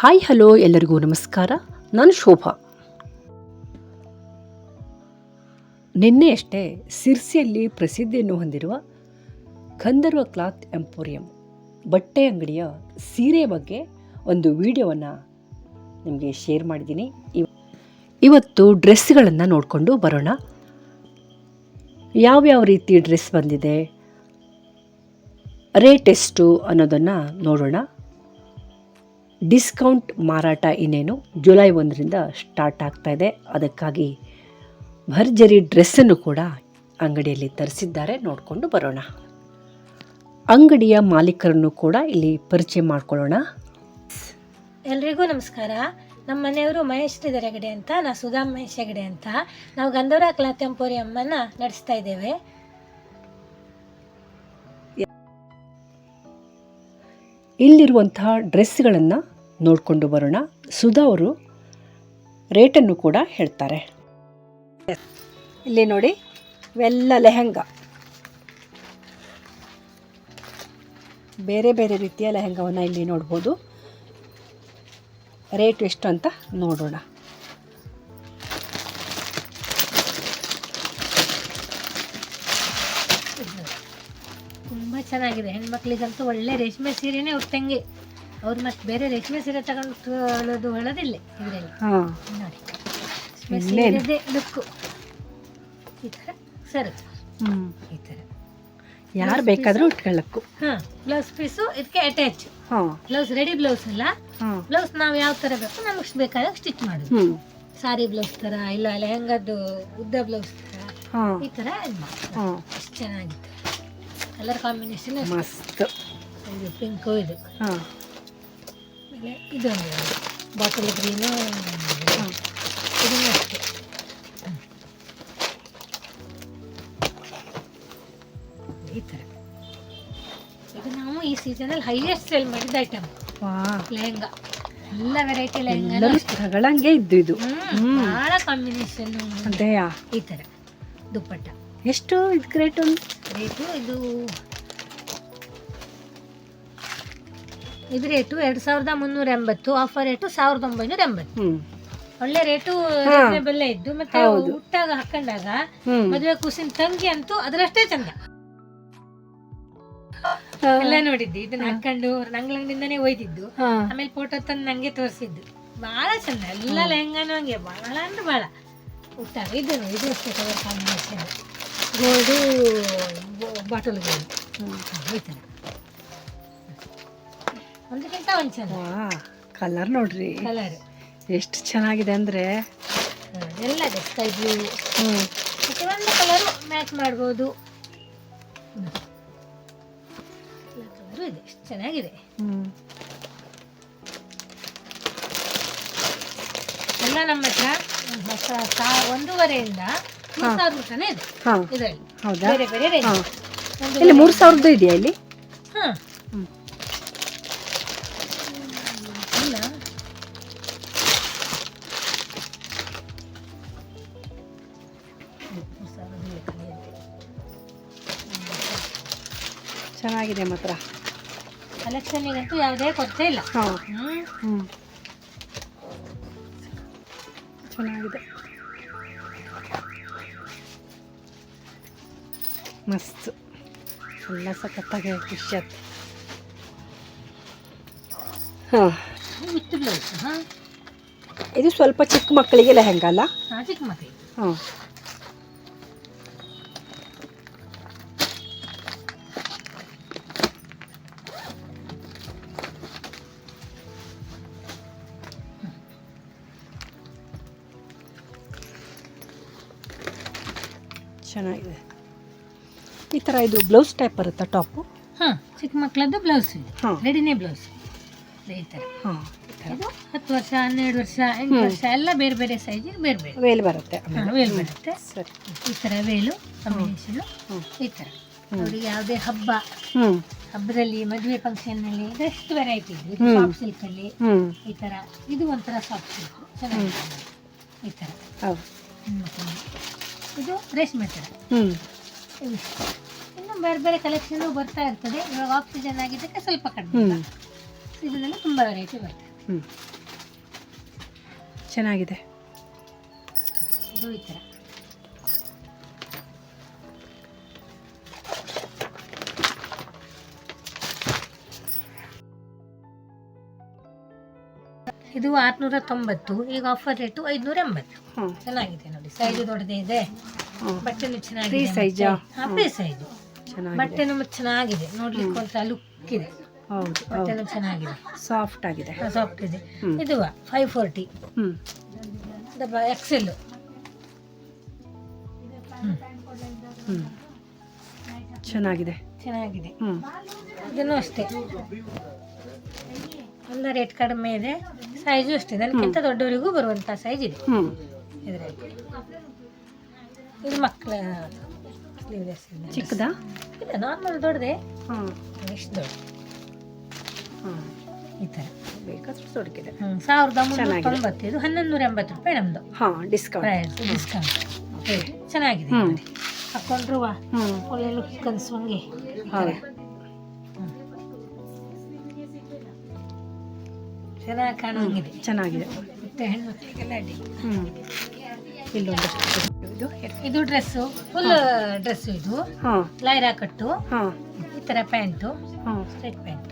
Hi hello ಎಲ್ಲರಿಗೂ ನಮಸ್ಕಾರ. ನಾನು ಶೋಭಾ. ನಿನ್ನೆಯಷ್ಟೇ ಸಿರ್ಸಿಯಲ್ಲಿ ಪ್ರಸಿದ್ಧಿಯನ್ನು ಹೊಂದಿರುವ ಗಂಧರ್ವ ಕ್ಲಾತ್ ಎಂಪೋರಿಯಂ ಬಟ್ಟೆ ಅಂಗಡಿಯ ಸೀರೆ ಬಗ್ಗೆ ಒಂದು ವಿಡಿಯೋವನ್ನು ನಿಮಗೆ ಶೇರ್ ಮಾಡಿದ್ದೀನಿ. ಇವತ್ತು ಡ್ರೆಸ್ಗಳನ್ನು ನೋಡಿಕೊಂಡು ಬರೋಣ. ಯಾವ್ಯಾವ ರೀತಿ ಡ್ರೆಸ್ ಬಂದಿದೆ, ರೇಟ್ ಎಷ್ಟು ಅನ್ನೋದನ್ನು ನೋಡೋಣ. ಡಿಸ್ಕೌಂಟ್ ಮಾರಾಟ ಇನ್ನೇನು ಜುಲೈ 1ರಿಂದ ಸ್ಟಾರ್ಟ್ ಆಗ್ತಾ ಇದೆ. ಅದಕ್ಕಾಗಿ ಭರ್ಜರಿ ಡ್ರೆಸ್ಸನ್ನು ಕೂಡ ಅಂಗಡಿಯಲ್ಲಿ ತರಿಸಿದ್ದಾರೆ. ನೋಡಿಕೊಂಡು ಬರೋಣ. ಅಂಗಡಿಯ ಮಾಲೀಕರನ್ನು ಕೂಡ ಇಲ್ಲಿ ಪರಿಚಯ ಮಾಡ್ಕೊಳ್ಳೋಣ. ಎಲ್ರಿಗೂ ನಮಸ್ಕಾರ. ನಮ್ಮ ಮನೆಯವರು ಮಹೇಶ್ ಶ್ರೀಧರ್ ಹೆಗಡೆ ಅಂತ, ನಾ ಸುಧಾ ಮಹೇಶ್ ಹೆಗಡೆ ಅಂತ. ನಾವು ಗಂಧರ್ವ ಕ್ಲಾತ್ ಎಂಪೋರಿಯಂ ಅನ್ನ ನಡೆಸ್ತಾ ಇದ್ದೇವೆ. ಇಲ್ಲಿರುವಂತಹ ಡ್ರೆಸ್ಗಳನ್ನು ನೋಡಿಕೊಂಡು ಬರೋಣ. ಸುಧಾ ಅವರು ರೇಟನ್ನು ಕೂಡ ಹೇಳ್ತಾರೆ. ಇಲ್ಲಿ ನೋಡಿ, ಇವೆಲ್ಲ ಲೆಹಂಗಾ, ಬೇರೆ ಬೇರೆ ರೀತಿಯ ಲೆಹಂಗಾವನ್ನು ಇಲ್ಲಿ ನೋಡ್ಬೋದು. ರೇಟ್ ಎಷ್ಟು ಅಂತ ನೋಡೋಣ. ತುಂಬ ಚೆನ್ನಾಗಿದೆ. ಹೆಣ್ಮಕ್ಳಿಗಂತೂ ಒಳ್ಳೆ ರೇಷ್ಮೆ ಸೀರೆನೇ ಉಟ್ಟಂಗೆ. ಅವ್ರು ಮತ್ತೆ ಬೇರೆ ರೇಷ್ಮೆ ಸೀರೆ ತಗೊಂಡು ಹೊಳೋದಿಲ್ಲ ಇದರಲ್ಲಿ. ನೋಡಿ, ರೇಷ್ಮೆ ಸೀರೆದೇ ಲುಕ್ಕು. ಈ ಥರ ಸರ್, ಈ ಥರ ಯಾರು ಬೇಕಾದರೂ ಉಟ್ಕೊಳ್ಳಕ್ಕೂ. ಬ್ಲೌಸ್ ಪೀಸು ಇದಕ್ಕೆ ಅಟ್ಯಾಚ್. ಬ್ಲೌಸ್ ರೆಡಿ ಬ್ಲೌಸ್ ಅಲ್ಲ. ಬ್ಲೌಸ್ ನಾವು ಯಾವ ಥರ ಬೇಕು ನಮಗೆ ಬೇಕಾದಾಗ ಸ್ಟಿಚ್ ಮಾಡೋದು. ಸಾರಿ ಬ್ಲೌಸ್ ಥರ, ಇಲ್ಲ ಲೆಹಂಗದ್ದು ಉದ್ದ ಬ್ಲೌಸ್ ಥರ, ಈ ಥರ ಎಷ್ಟು ಚೆನ್ನಾಗಿತ್ತು. ಕಲರ್ ಕಾಂಬಿನೇಷನ್ ಮಸ್ತ್. ಇದು ಪಿಂಕು, ಇದು ಆಮೇಲೆ ಇದೊಂದು ಬಾಟಲ್ ಗ್ರೀನು, ಇದನ್ನು ಅಷ್ಟೇ. ಈ ಥರ ಇದು ನಾವು ಈ ಸೀಸನಲ್ಲಿ ಹೈಯೆಸ್ಟ್ ಸೇಲ್ ಮಾಡಿದ ಐಟಮ್ ಲೆಹಂಗಾ. ಎಲ್ಲ ವೆರೈಟಿ ಲೆಹಂಗಾ ತಗೊಳಂಗೆ ಇದ್ದು ಇದು ಭಾಳ ಕಾಂಬಿನೇಷನ್. ಅದೇಯಾ? ಈ ಥರ ದುಪ್ಪಟ್ಟ ಎಷ್ಟು ಇದಕ್ಕೆ ರೇಟು? ಇದು ರೇಟು 2380. Offer rate 1980. ಒಳ್ಳೆ ರೇಟು, ಬೆಲೆ ಇದ್ದು. ಮತ್ತೆ ಹುಟ್ಟಾಗ ಹಾಕೊಂಡಾಗ ಮದುವೆ ಕೂಸಿನ ತಂಗಿ ಅಂತೂ ಅದರಷ್ಟೇ ಚಂದ. ಎಲ್ಲ ನೋಡಿದ್ದೆ, ಇದನ್ನ ಹಾಕೊಂಡು ನಂಗ್ಲಂಗದಿಂದಾನೇ ಒಯ್ದಿದ್ದು. ಆಮೇಲೆ ಫೋಟೋ ತಂದು ನಂಗೆ ತೋರಿಸಿದ್ದು. ಬಹಳ ಚಂದ. ಎಲ್ಲ ಲೆಹಂಗಾನು ಹಂಗೆ ಬಹಳ ಅಂದ್ರೆ ಬಹಳ ಹುಟ್ಟಾಗ. ಇದು ಅಷ್ಟೇ colour combination, gold, bottle gold. ಈ ಥರ ಒಂದಕ್ಕಿಂತ ಒಂದು ಚಂದ. ಕಲರ್ ನೋಡ್ರಿ, ಕಲರ್ ಎಷ್ಟು ಚೆನ್ನಾಗಿದೆ ಅಂದ್ರೆ ಎಲ್ಲ ಸ್ಕೈ ಬ್ಲೂ. ಮತ್ತೆ ಒಂದು ಕಲರು ಮ್ಯಾಚ್ ಮಾಡ್ಬೋದು. ಎಲ್ಲ ಕಲರು ಇದೆ, ಎಷ್ಟು ಚೆನ್ನಾಗಿದೆ. ಎಲ್ಲ ನಮ್ಮ ಹತ್ರ 1,500ರಿಂದ 3,000 ತನಕ ಇದೆ ಇದರಲ್ಲಿ. ಬೇರೆ ಬೇರೆ ರೇಂಜ್. 3,000 ಇದೆಯಾ ಇಲ್ಲಿ? ಚೆನ್ನಾಗಿದೆ ಮಾತ್ರ. ಕಲೆಕ್ಷನ್ಗಂತೂ ಯಾವುದೇ ಕೊರತೆ ಇಲ್ಲ. ಚೆನ್ನಾಗಿದೆ, ಮಸ್ತ್. ಎಲ್ಲ ಸಖತ್ತಾಗಿ ವಿಷಯ. With blouse. ಇದು ಸ್ವಲ್ಪ ಚಿಕ್ಕ ಮಕ್ಕಳಿಗೆ ಲೆಹಂಗಾ ಅಲ್ಲ? ಚಿಕ್ಕ ಮಕ್ಕಳಿಗೆ. ಚೆನ್ನಾಗಿದೆ. ಈ ಥರ ಇದು ಬ್ಲೌಸ್ ಟೈಪ್ ಬರುತ್ತಾ ಟಾಪು? ಚಿಕ್ಕ ಮಕ್ಕಳದ್ದು ಬ್ಲೌಸ್ ಇದೆ, ರೆಡಿನೇ ಬ್ಲೌಸ್. ಈ ಥರ ಇದು 10 ವರ್ಷ, 12 ವರ್ಷ, 8 ವರ್ಷ ಎಲ್ಲ ಬೇರೆ ಬೇರೆ ಸೈಜ್, ಬೇರೆ ಬೇರೆ ವೇಲ್ ಬರುತ್ತೆ. ವೇಲ್ ಬರುತ್ತೆ. ಸರಿ, ಈ ಥರ ವೇಲು ಕಾಂಬಿನೇಷನ್. ಈ ಥರ ಅವ್ರಿಗೆ ಯಾವುದೇ ಹಬ್ಬದಲ್ಲಿ, ಮದುವೆ ಫಂಕ್ಷನ್ನಲ್ಲಿ ಎಷ್ಟು ವೆರೈಟಿ ಇದೆ. ಇದು ಸಾಫ್ಟ್ ಸಿಲ್ಕಲ್ಲಿ ಈ ಥರ. ಇದು ಒಂಥರ ಸಾಫ್ಟ್ ಸಿಲ್ಕ್, ಚೆನ್ನಾಗಿದೆ. ಈ ಥರ ಇದು ರೇಷ್ಮೆ ಥರ. ಇನ್ನು ಬೇರೆ ಬೇರೆ ಕಲೆಕ್ಷನ್ ಬರ್ತಾ ಇರ್ತದೆ. ಇವಾಗ ಆಫ್ ಸೀಸನ್ ಆಗಿದ್ದಕ್ಕೆ ಸ್ವಲ್ಪ ಕಡಿಮೆ. ಇದನ್ನೆಲ್ಲ ತುಂಬ ವೆರೈಟಿ ಬರ್ತದೆ. ಹ್ಞೂ ಚೆನ್ನಾಗಿದೆ. ಇದು ಈ ಥರ ಇದು 690, ಈಗ ಆಫರ್ ರೇಟು 580. ಹ್ಞೂ ಚೆನ್ನಾಗಿದೆ ನೋಡಿ, ಸೈಜು ದೊಡ್ಡದೇ ಇದೆ, ಹ್ಞೂ ಬಟ್ಟೆನೂ ಫ್ರೀ ಚೆನ್ನಾಗಿದೆ. ಸೈಜಾ? ಫ್ರೀ ಸೈಜು, ಚೆನ್ನಾಗಿದೆ. ಬಟ್ಟೆನೂ ಚೆನ್ನಾಗಿದೆ, ನೋಡ್ಲಿಕ್ಕೆ ಒಂಥರ ಲುಕ್ ಇದೆ. ಹೌದು ಬಟ್ಟೆನೂ ಚೆನ್ನಾಗಿದೆ, ಸಾಫ್ಟ್ ಆಗಿದೆ. ಸಾಫ್ಟ್ ಇದೆ. ಹ್ಮ್. ಇದು 540 ಹ್ಞೂ ಡಬ್ಬ ಎಕ್ಸೆಲ್. ಹ್ಞೂ ಚೆನ್ನಾಗಿದೆ. ಚೆನ್ನಾಗಿದೆ. ಹ್ಞೂ ಇದನ್ನು ಅಷ್ಟೇ, ಎಲ್ಲ ರೇಟ್ ಕಡಿಮೆ ಇದೆ, ಸೈಜು ಅಷ್ಟೇ, ನನಗಿಂತ ದೊಡ್ಡವರಿಗೂ ಬರುವಂಥ ಸೈಜ್ ಇದೆ ಹ್ಞೂ ಇದರಲ್ಲಿ. ಇದು ಮಕ್ಕಳ ಸ್ಲೀವ್ಲೆಸ್ ಇದೆ. ಚಿಕ್ಕದಾ? ಇಲ್ಲ, ನಾರ್ಮಲ್ ದೊಡ್ಡದೆ, ಹಾಂ ಇಷ್ಟು ದೊಡ್ಡ ಹಾಂ ಈ ಥರ ಬೇಕಾದ್ರೆ ದೊಡ್ಡಗಿದೆ. 1390, ಇದು 1180 ರೂಪಾಯಿ ನಮ್ಮದು ಹಾಂ ಡಿಸ್ಕೌಂಟ್. Price, discount. ಚೆನ್ನಾಗಿದೆ ಹ್ಮ್. ನೋಡಿ, ಹಾಕೊಂಡ್ರು ಹ್ಞೂ ಒಳ್ಳೆ ಲುಕ್ ಅನ್ಸೋಂಗೆ. ಹೌದು ಚೆನ್ನಾಗಿ ಕಾಣೋಂಗಿದೆ, ಚೆನ್ನಾಗಿದೆ. ಮತ್ತೆ ಹೆಣ್ಮಕ್ಳಿಗೆಲ್ಲ ಅಡ್ಡಿ. ಹ್ಞೂ ಇಲ್ಲೊಂದಷ್ಟು ಇದು ಇದು ಡ್ರೆಸ್ಸು, ಫುಲ್ ಡ್ರೆಸ್ಸು, ಇದು ಹಾಂ ಲೈರಾ ಕಟ್ಟು, ಹಾಂ ಈ ಥರ ಪ್ಯಾಂಟು, ಹಾಂ ಸ್ಟ್ರೈಟ್ ಪ್ಯಾಂಟ್.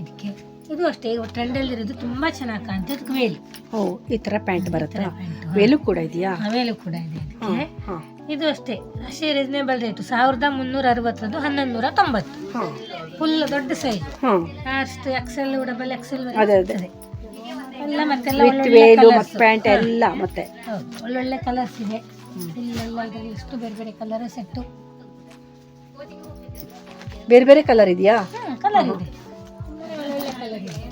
ಇದಕ್ಕೆ ಇದು ಅಷ್ಟೇ, ಈಗ ಟ್ರೆಂಡಲ್ಲಿರೋದು ತುಂಬ ಚೆನ್ನಾಗಿ ಕಾಣ್ತದೆ. ಇದಕ್ಕೆ ವೇಲು, ಓ ಈ ಥರ ಪ್ಯಾಂಟ್ ಬರುತ್ತೆ. ಪ್ಯಾಂಟು ವೇಲು ಕೂಡ ಇದೆಯಾ? ವೇಲು ಕೂಡ ಇದೆ ಇದಕ್ಕೆ. ಹಾಂ ಇದು ಅಷ್ಟೇ, ಅಷ್ಟೇ ರೀಸನೇಬಲ್ ರೇಟು, 1360, 1190. ಹಾಂ ಫುಲ್ ದೊಡ್ಡ ಸೈಜ್, ಹಾಂ ಅಷ್ಟು ಎಕ್ಸೆಲ್, ಡಬಲ್ ಎಕ್ಸೆಲ್ ಅದೇ ಅದೇ ಎಲ್ಲ, ಮತ್ತೆಲ್ಲ ವಿತ್ ಒಳ್ಳೊಳ್ಳೆ ವೇಲು colours. ಮತ್ತು ಪ್ಯಾಂಟ್ ಎಲ್ಲ ಮತ್ತೆ. ಹೌದು, ಒಳ್ಳೊಳ್ಳೆ ಕಲರ್ಸ್ ಇದೆ ಇಲ್ಲೆಲ್ಲ. ಇದರಲ್ಲಿ ಎಷ್ಟು ಬೇರೆ ಬೇರೆ ಕಲರ್ ಸೆಟ್ಟು, ಬೇರೆ ಬೇರೆ ಕಲರ್ ಇದೆಯಾ? ಕಲರ್ ಇದೆ, ಒಳ್ಳೊಳ್ಳೆ ಕಲರ್ ಇದೆ.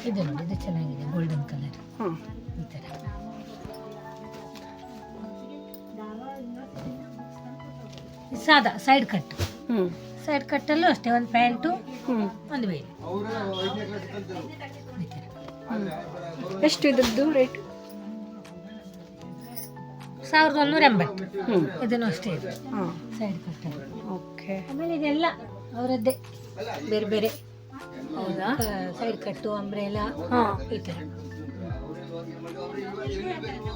ಇದು ನೋಡಿ, ಇದು ಚೆನ್ನಾಗಿದೆ, ಗೋಲ್ಡನ್ ಕಲರ್ ಹಾಂ ಈ ಥರ. ಇದು ಸಾದಾ ಸೈಡ್ ಕಟ್, ಹ್ಞೂ ಸೈಡ್ ಕಟ್ಟಲ್ಲೂ ಅಷ್ಟೇ, ಒಂದು ಪ್ಯಾಂಟು, ಹ್ಞೂ ಒಂದು ವೇಲ್ ಈ ಥರ. ಎಷ್ಟು ಇದ್ರದ್ದು ರೇಟ್? 1180. ಹ್ಞೂ ಇದನ್ನು ಅಷ್ಟೇ ಇದೆ, ಹಾಂ ಸೈಡ್ ಕಟ್. ಓಕೆ. ಆಮೇಲೆ ಇದೆಲ್ಲ ಅವರದ್ದೇ ಬೇರೆ ಬೇರೆ, ಹೌದಾ? ಸೈಡ್ ಕಟ್ಟು, ಅಂಬ್ರೆಲಾ, ಹಾಂ ಈ ಥರ.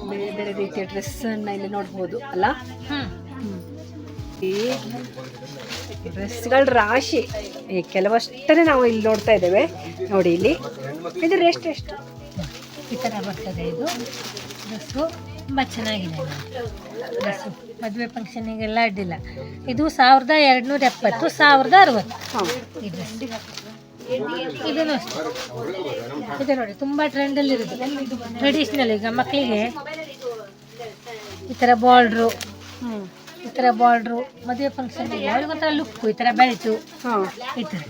ಬೇರೆ ಬೇರೆ ರೀತಿಯ ಡ್ರೆಸ್ಸನ್ನು ಇಲ್ಲಿ ನೋಡ್ಬೋದು ಅಲ್ಲ? ಈ ಡ್ರೆಸ್ಗಳ ರಾಶಿ, ಈ ಕೆಲವಷ್ಟನ್ನೇ ನಾವು ಇಲ್ಲಿ ನೋಡ್ತಾ ಇದ್ದೇವೆ ನೋಡಿ. ಇಲ್ಲಿ ಇದು ರೇಟ್ ಎಷ್ಟು? ಈ ಥರ ಬರ್ತದೆ ಇದು ಡ್ರೆಸ್ಸು, ತುಂಬ ಚೆನ್ನಾಗಿದೆ ಡ್ರೆಸ್ಸು, ಮದುವೆ ಫಂಕ್ಷನಿಗೆಲ್ಲ ಅಡ್ಡಿಲ್ಲ. ಇದು 1270, 1060 ಹಾಂ ಈ ಡ್ರೆಸ್. ಇದನ್ನು ಅಷ್ಟೇ, ಇದು ನೋಡಿ ತುಂಬ ಟ್ರೆಂಡಲ್ಲಿರೋದು, ಟ್ರೆಡಿಷ್ನಲ್. ಈಗ ಮಕ್ಕಳಿಗೆ ಈ ಥರ ಬಾರ್ಡ್ರು, ಹ್ಞೂ ಈ ಥರ ಬಾರ್ಡ್ರು, ಮದುವೆ ಫಂಕ್ಷನ್ಗೆ ಅವ್ರಿಗೊಂಥರ ಲುಕ್ಕು, ಈ ಥರ ಬೆಲ್ಟು, ಹಾಂ ಈ ಥರ.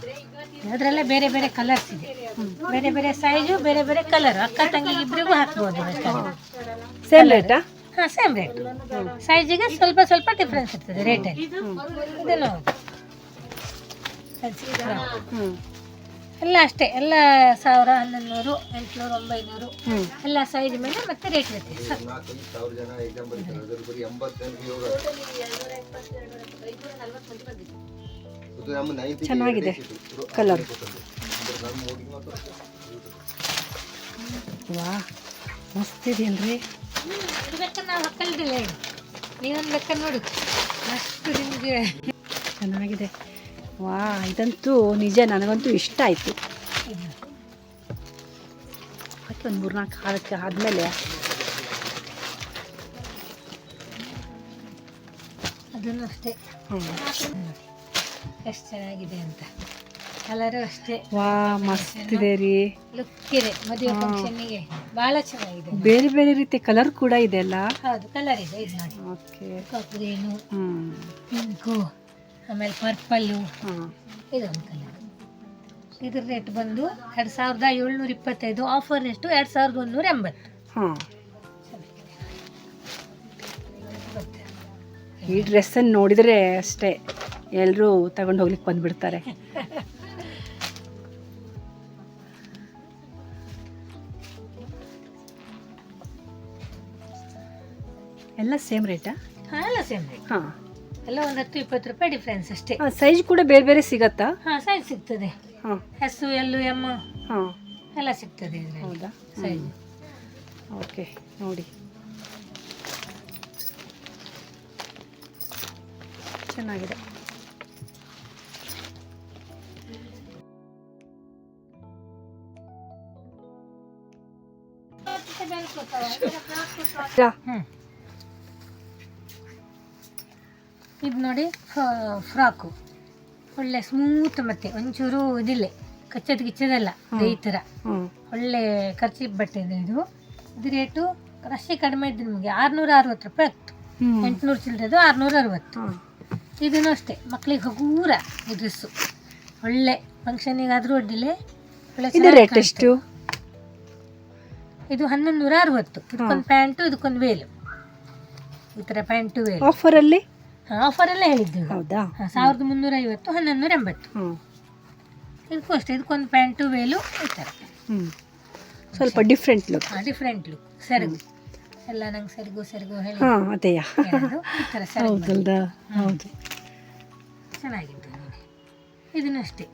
ಅದರಲ್ಲೇ ಬೇರೆ ಬೇರೆ ಕಲರ್ಸ್ ಇದೆ, ಬೇರೆ ಬೇರೆ ಸೈಜು, ಬೇರೆ ಬೇರೆ ಕಲರ್. ಅಕ್ಕ ತಂಗಿಗೆ ಇಬ್ಬರಿಗೂ ಹಾಕ್ಬೋದು. ಸೇಮ್ ರೇಟಾ? ಹಾಂ, ಸೇಮ್ ರೇಟ್, ಸೈಜಿಗೆ ಸ್ವಲ್ಪ ಸ್ವಲ್ಪ ಡಿಫ್ರೆನ್ಸ್ ಇರ್ತದೆ ರೇಟಲ್ಲಿ. ಇದನ್ನು ಹ್ಞೂ ಎಲ್ಲ ಅಷ್ಟೇ, ಎಲ್ಲ 1000, 1100, 800, 900 ಹ್ಞೂ ಎಲ್ಲ ಸೈಜ್ ಮೇಲೆ ಮತ್ತೆ ರೇಟ್ ಇರುತ್ತೆ. ಚೆನ್ನಾಗಿದೆ ಕಲರ್. ವಾ ಮಸ್ತ್ ಇದೆಯಲ್ರಿ. ಇದು ಬೇಕಾದ್ರೆ ನಾವು ಹಾಕಲ್ದಿಲ್ಲ, ಹೇಳಿ ನೀವೊಂದು ಬೇಕಾದ್ರೆ ನೋಡಿ, ಅಷ್ಟು ನಿಮಗೆ ಚೆನ್ನಾಗಿದೆ. ವಾ ಇದಂತೂ ನಿಜ ನನಗಂತೂ ಇಷ್ಟ ಆಯಿತು. ಹಾಕಿ ಒಂದು 3-4 ಹಾರಕ್ಕೆ ಆದಮೇಲೆ ಅದನ್ನು ಅಷ್ಟೇ. ಎಷ್ಟು ಚೆನ್ನಾಗಿದೆ ಅಂತ, ಕಲರು ಅಷ್ಟೇ. ವಾ ಮಸ್ತ್ ಇದೆ ರೀ, ಲುಕ್ ಇದೆ, ಮದುವೆ ಫಂಕ್ಷನ್ನಿಗೆ ಭಾಳ ಚೆನ್ನಾಗಿದೆ. ಬೇರೆ ಬೇರೆ ರೀತಿ ಕಲರ್ ಕೂಡ ಇದೆ ಅಲ್ಲ? ಹೌದು, ಕಲರ್ ಇದೆ. ಇದು ನೋಡಿ, ಓಕೆ. ಕಪ್ಪುದೇನು, ಹ್ಞೂ ಪಿಂಕು, ಆಮೇಲೆ ಪರ್ಪಲ್ಲು, ಹಾಂ ಇದೊಂದು ಕಲರ್. ಇದ್ರ ರೇಟ್ ಬಂದು 2725, ಆಫರ್ ಎಷ್ಟು 2180. ಹಾಂ. ಈ ಡ್ರೆಸ್ಸನ್ನು ನೋಡಿದರೆ ಅಷ್ಟೇ ಎಲ್ಲರೂ ತಗೊಂಡು ಹೋಗ್ಲಿಕ್ಕೆ ಬಂದುಬಿಡ್ತಾರೆ. ಎಲ್ಲ ಸೇಮ್ ರೇಟಾ? ಹಾಂ, ಎಲ್ಲ ಸೇಮ್ ರೇಟ್. ಹಾಂ ಎಲ್ಲ ಒಂದು 10-20 ರೂಪಾಯಿ ಡಿಫ್ರೆನ್ಸ್ ಅಷ್ಟೇ. ಸೈಜ್ ಕೂಡ ಬೇರೆ ಬೇರೆ ಸಿಗತ್ತಾ? ಹಾಂ, ಸೈಜ್ ಸಿಗ್ತದೆ. ಹಾಂ ಎಸ್, ಎಲ್, ಎಮ್ ಹಾಂ ಎಲ್ಲ ಸಿಗ್ತದೆ ಇದರಲ್ಲಿ ಹೌದಾ? ಸೈಜ್. ಓಕೆ, ನೋಡಿ ಚೆನ್ನಾಗಿದೆ. ಇದು ನೋಡಿ ಫ್ರಾಕು, ಒಳ್ಳೆ ಸ್ಮೂತ್, ಮತ್ತೆ ಒಂಚೂರು ಇದಿಲ್ಲ, ಕಚ್ಚದ ಗಿಚ್ಚದಲ್ಲ, ಈ ಥರ ಒಳ್ಳೆ ಖರ್ಚಿ ಬಟ್ಟೆ ಇದೆ ಇದು. ಇದು ರೇಟು ರಶಿ ಕಡಿಮೆ ಇದ್ದು ನಿಮಗೆ 660 ರೂಪಾಯಿ ಆಗ್ತು. 800 ಚಿಲ್ಲರೆದು 660. ಇದನ್ನು ಅಷ್ಟೇ, ಮಕ್ಕಳಿಗೆ ಹಗೂರ ಈ ಡ್ರೆಸ್ಸು, ಒಳ್ಳೆ ಫಂಕ್ಷನಿಗಾದರೂ ಅಡ್ಡಿಲೆ ಒಳ್ಳೆ ರೇಟ್ ಎಷ್ಟು? ಇದು 1160. ಇದಕ್ಕೊಂದು ಪ್ಯಾಂಟು, ಇದಕ್ಕೊಂದು ವೇಲು, ಈ ಥರ ಪ್ಯಾಂಟು ವೇಲು. ಆಫರಲ್ಲಿ? ಹಾಂ, ಆಫರಲ್ಲೇ ಹೇಳಿದ್ದು. ಹೌದಾ? 1350, 1180. ಇದಕ್ಕೂ ಅಷ್ಟೇ, ಇದಕ್ಕೊಂದು ಪ್ಯಾಂಟು ವೇಲು, ಈ ಥರ ಸ್ವಲ್ಪ ಡಿಫ್ರೆಂಟ್ ಲುಕ್. Different look. ಸೆರಗು ಎಲ್ಲ ನಂಗೆ ಸೆರಗು ಹೇಳಿ ಅದೇಯಾ? ಈ ಥರ ಸೆರಗು ಹೌದು, ಚೆನ್ನಾಗಿತ್ತು ನೋಡಿ. ಇದನ್ನು ಅಷ್ಟೇ,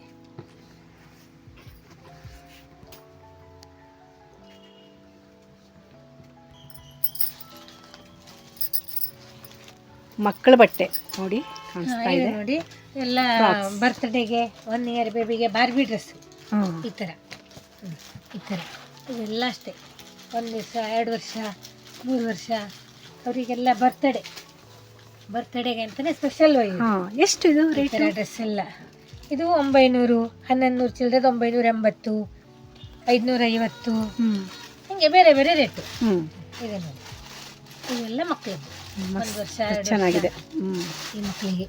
ಮಕ್ಕಳ ಬಟ್ಟೆ ನೋಡಿ ಕಾಣಿಸ್ತಾ ಇದೆ. ನೋಡಿ ಎಲ್ಲ ಬರ್ತ್ಡೇಗೆ, 1 ಇಯರ್ ಬೇಬಿಗೆ ಬಾರ್ಬಿ ಡ್ರೆಸ್, ಈ ಥರ ಈ ಥರ ಇವೆಲ್ಲ ಅಷ್ಟೇ. 1 ವರ್ಷ, 2 ವರ್ಷ, 3 ವರ್ಷ ಅವರಿಗೆಲ್ಲ ಬರ್ತ್ಡೇಗೆ ಅಂತಲೇ ಸ್ಪೆಷಲ್. ಎಷ್ಟು ಇದು ರೇಟ್? ಡ್ರೆಸ್ ಎಲ್ಲ ಇದು 900, 1100 ಚಿಲ್ಲರೆದು 980, 550, ಹಿಂಗೆ ಬೇರೆ ಬೇರೆ ರೇಟು ಇದೆ ನೋಡಿ. ಇವೆಲ್ಲ ಮಕ್ಕಳಿಗೆ 1 ವರ್ಷ, 2 ಚೆನ್ನಾಗಿದೆ ಈ ಮಕ್ಕಳಿಗೆ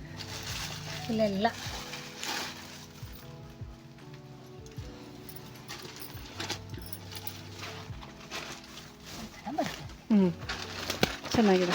ಇಲ್ಲೆಲ್ಲ. ಚೆನ್ನಾಗಿದೆ.